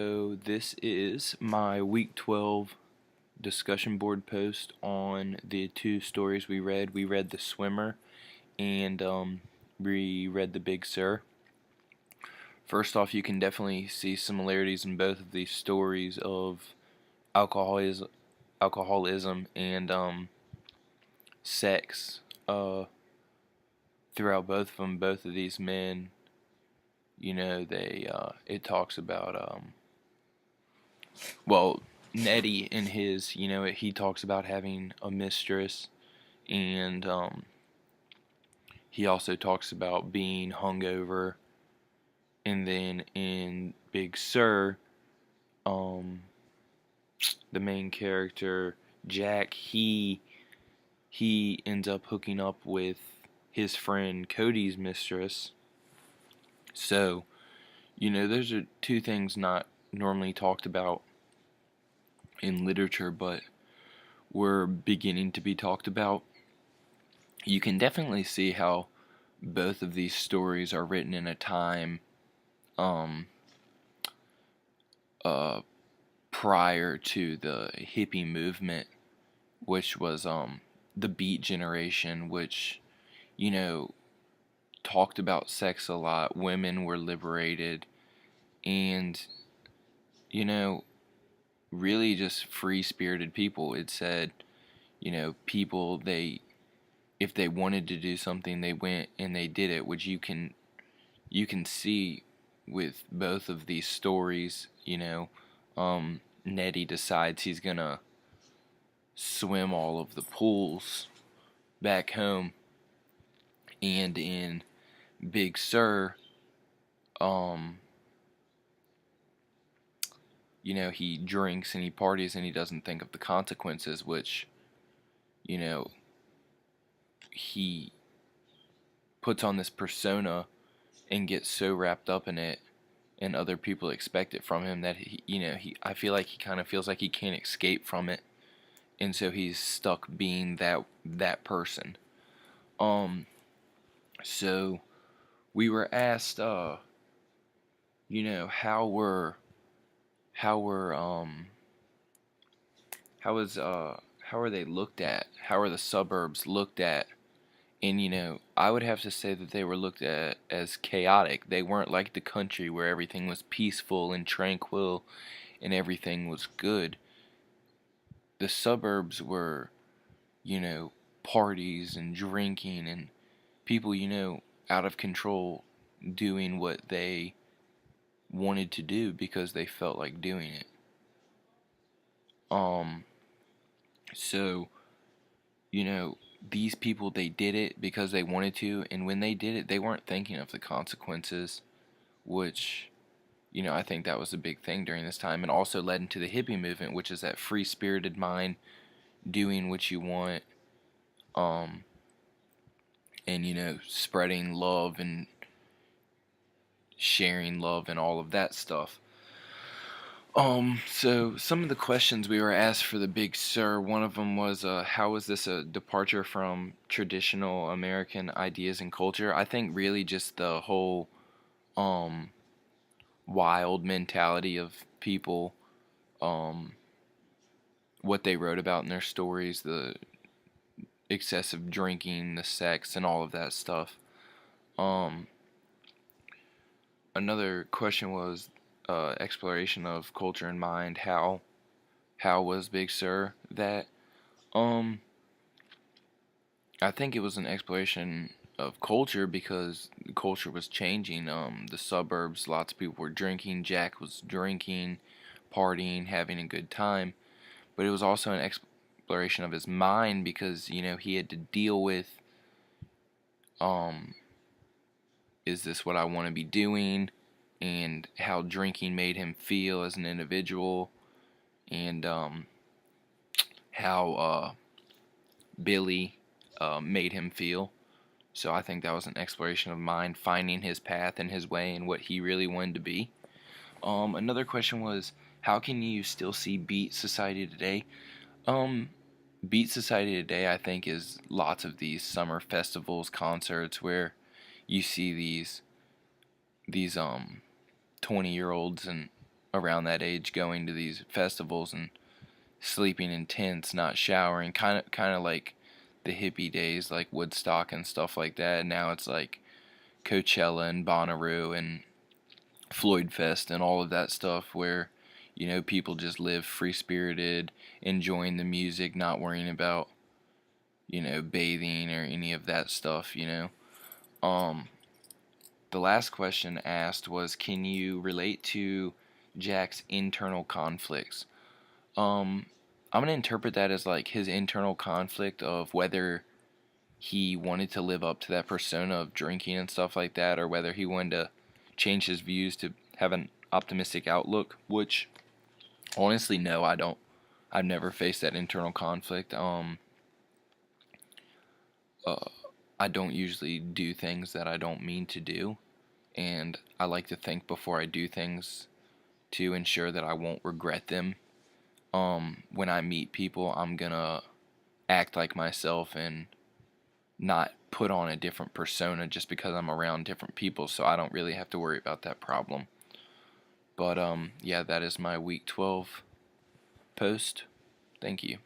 So this is my week 12 discussion board post on the two stories we read. We read The Swimmer and we read The Big Sur. First off, you can definitely see similarities in both of these stories of alcoholism and sex throughout both of them. Both of these men, they it talks about well, Nettie in his, he talks about having a mistress, and he also talks about being hungover. And then in Big Sur, um, the main character Jack, he ends up hooking up with his friend Cody's mistress. So, those are two things not normally talked about in literature, but were beginning to be talked about. You can definitely see how both of these stories are written in a time um, uh, prior to the hippie movement, which was the Beat Generation, which you know talked about sex a lot. Women were liberated, and you know really just free spirited people. It said people, they, if they wanted to do something, they went and they did it, which you can see with both of these stories. Nettie decides he's gonna swim all of the pools back home, and in Big Sur, um, he drinks and he parties and he doesn't think of the consequences, which, you know, he puts on this persona and gets so wrapped up in it, and other people expect it from him that I feel like he kind of feels like he can't escape from it, and so he's stuck being that person. Um, so we were asked, how were how were how is how are they looked at? How are the suburbs looked at? And I would have to say that they were looked at as chaotic. They weren't like the country where everything was peaceful and tranquil and everything was good. The suburbs were, parties and drinking and people, out of control, doing what they wanted to do because they felt like doing it. Um so, these people, they did it because they wanted to, and when they did it, they weren't thinking of the consequences, which, I think that was a big thing during this time, and also led into the hippie movement, which is that free-spirited mind, doing what you want, um, and, spreading love and sharing love and all of that stuff. So some of the questions we were asked for the Big Sur, one of them was, how is this a departure from traditional American ideas and culture? I think really just the whole, um, wild mentality of people, um, what they wrote about in their stories, the excessive drinking, the sex, and all of that stuff. Um, Another question was, exploration of culture and mind. How was Big Sur that? Um, I think it was an exploration of culture because culture was changing. The suburbs, lots of people were drinking. Jack was drinking, partying, having a good time. But it was also an exploration of his mind because he had to deal with, um, is this what I want to be doing, and how drinking made him feel as an individual, and how Billy made him feel. So I think that was an exploration of mind, finding his path and his way and what he really wanted to be. Another question was, how can you still see Beat Society today? Um, Beat Society today, I think, is lots of these summer festivals, concerts where you see these 20-year-olds and around that age going to these festivals and sleeping in tents, not showering, kind of like the hippie days, like Woodstock and stuff like that. Now it's like Coachella and Bonnaroo and Floyd Fest and all of that stuff where, people just live free spirited, enjoying the music, not worrying about, bathing or any of that stuff. Um, the last question asked was, can you relate to Jack's internal conflicts? Um, I'm gonna interpret that as like his internal conflict of whether he wanted to live up to that persona of drinking and stuff like that, or whether he wanted to change his views to have an optimistic outlook. Which, honestly, no, I don't. I've never faced that internal conflict. Uh, I don't usually do things that I don't mean to do, and I like to think before I do things to ensure that I won't regret them. When I meet people, I'm gonna act like myself and not put on a different persona just because I'm around different people, so I don't really have to worry about that problem. But yeah, that is my week 12 post. Thank you.